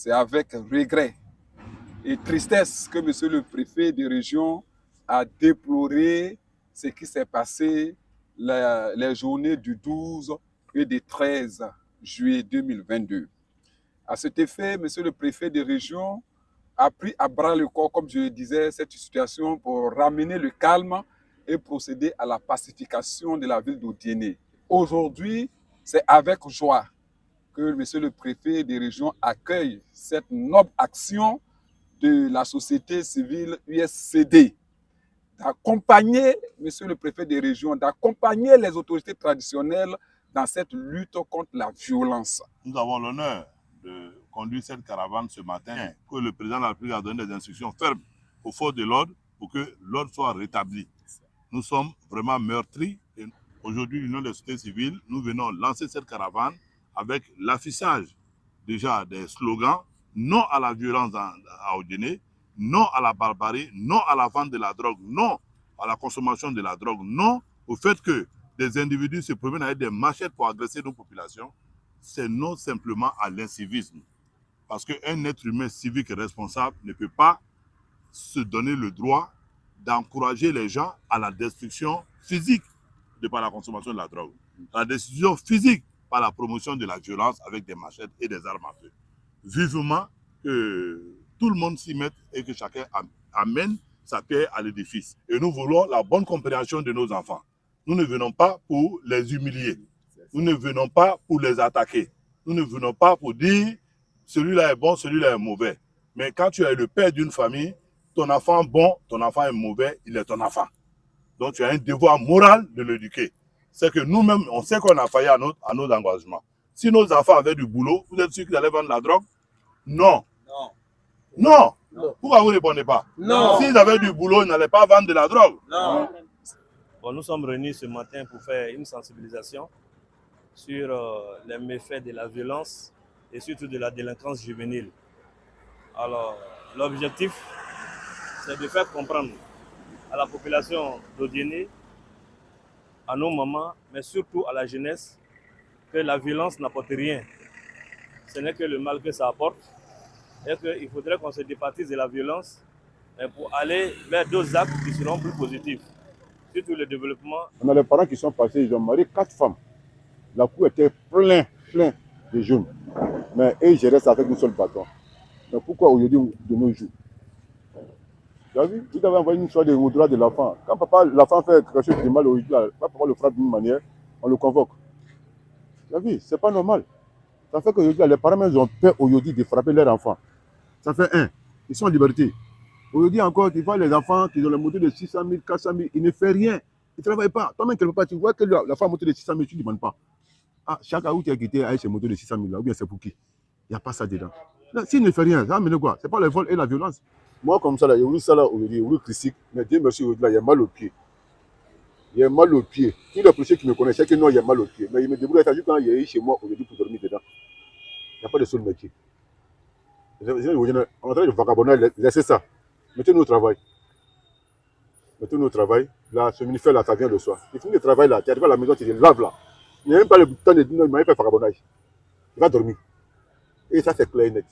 c'est avec regret et tristesse que Monsieur le préfet de région a déploré ce qui s'est passé les journées du 12 et du 13 juillet 2022. À cet effet, Monsieur le préfet de région a pris à bras le corps, comme je le disais, cette situation pour ramener le calme et procéder à la pacification de la ville d'Odiéné. Aujourd'hui, c'est avec joie que Monsieur le préfet de région accueille cette noble action de la société civile USCD, d'accompagner, Monsieur le préfet de région, d'accompagner les autorités traditionnelles dans cette lutte contre la violence. Nous avons l'honneur de conduire cette caravane ce matin, que le président de la République a donné des instructions fermes aux forces de l'ordre pour que l'ordre soit rétabli. Nous sommes vraiment meurtris. Et aujourd'hui, l'Union des sociétés civiles, nous venons lancer cette caravane avec l'affichage déjà des slogans non à la violence à Odiéné, non à la barbarie, non à la vente de la drogue, non à la consommation de la drogue, non au fait que des individus se promènent avec des machettes pour agresser nos populations. C'est non simplement à l'incivisme. Parce qu'un être humain civique et responsable ne peut pas se donner le droit d'encourager les gens à la destruction physique de par la consommation de la drogue. La destruction physique par la promotion de la violence avec des machettes et des armes à feu. Vivement que tout le monde s'y mette et que chacun amène sa pierre à l'édifice. Et nous voulons la bonne compréhension de nos enfants. Nous ne venons pas pour les humilier. Nous ne venons pas pour les attaquer. Nous ne venons pas pour dire celui-là est bon, celui-là est mauvais. Mais quand tu es le père d'une famille, ton enfant bon, ton enfant est mauvais, il est ton enfant. Donc tu as un devoir moral de l'éduquer. C'est que nous-mêmes, on sait qu'on a failli à nos engagements. Si nos enfants avaient du boulot, vous êtes sûr qu'ils allaient vendre la drogue? Non. Non. Non. Non. Pourquoi vous ne répondez pas? Non. S'ils avaient du boulot, ils n'allaient pas vendre de la drogue. Non. Bon, nous sommes réunis ce matin pour faire une sensibilisation sur les méfaits de la violence et surtout de la délinquance juvénile. Alors, l'objectif, c'est de faire comprendre à la population d'Odiéné, à nos mamans, mais surtout à la jeunesse, que la violence n'apporte rien. Ce n'est que le mal que ça apporte. Et qu'il faudrait qu'on se départisse de la violence pour aller vers d'autres actes qui seront plus positifs. Surtout le développement. On a les parents qui sont passés, ils ont marié 4 femmes. La cour était plein de jeunes. Mais eux, ils géraient ça avec un seul bâton. Mais pourquoi aujourd'hui, de nos jours? Tu as vu? Vous avez envoyé une histoire au droit de l'enfant. Quand l'enfant fait quelque chose de mal aujourd'hui, papa le frappe d'une manière, on le convoque. Tu as vu? C'est pas normal. Ça fait qu'aujourd'hui, les parents ils ont peur aujourd'hui de frapper leur enfant. Ça fait un. Ils sont en liberté. Aujourd'hui encore, tu vois les enfants qui ont la moto de 600 000, 400 000, ils ne font rien. Ils ne travaillent pas. Toi-même, quelque part, tu vois que la femme a moto de 600 000, tu ne demandes pas. Ah, chaque où tu as quitté avec ces motos de 600 000 là, ou bien c'est pour qui? Il n'y a pas ça dedans. S'il ne fait rien, ça va amener quoi? Ce n'est pas le vol et la violence. Moi, comme ça, là, il y a eu ça là aujourd'hui, il y a eu critique, mais Dieu merci, aujourd'hui, là, il y a mal au pied. Il y a mal au pied. Tous les policiers qui me connaissaient que non, il y a mal au pied. Mais il me débrouille, c'est juste quand il y a eu chez moi aujourd'hui pour dormir dedans. Il n'y a pas de seul métier. On est en train de vagabonder, laissez ça. Mettez-nous au travail. Mettez-nous au travail. Là, ce ministère là, ça vient le soir. Il finit le travail là, tu arrives à la maison, tu te laves là. Il n'y a même pas le temps de dire non, il m'a fait vagabondage. Il va dormir. Et ça, c'est clair et net.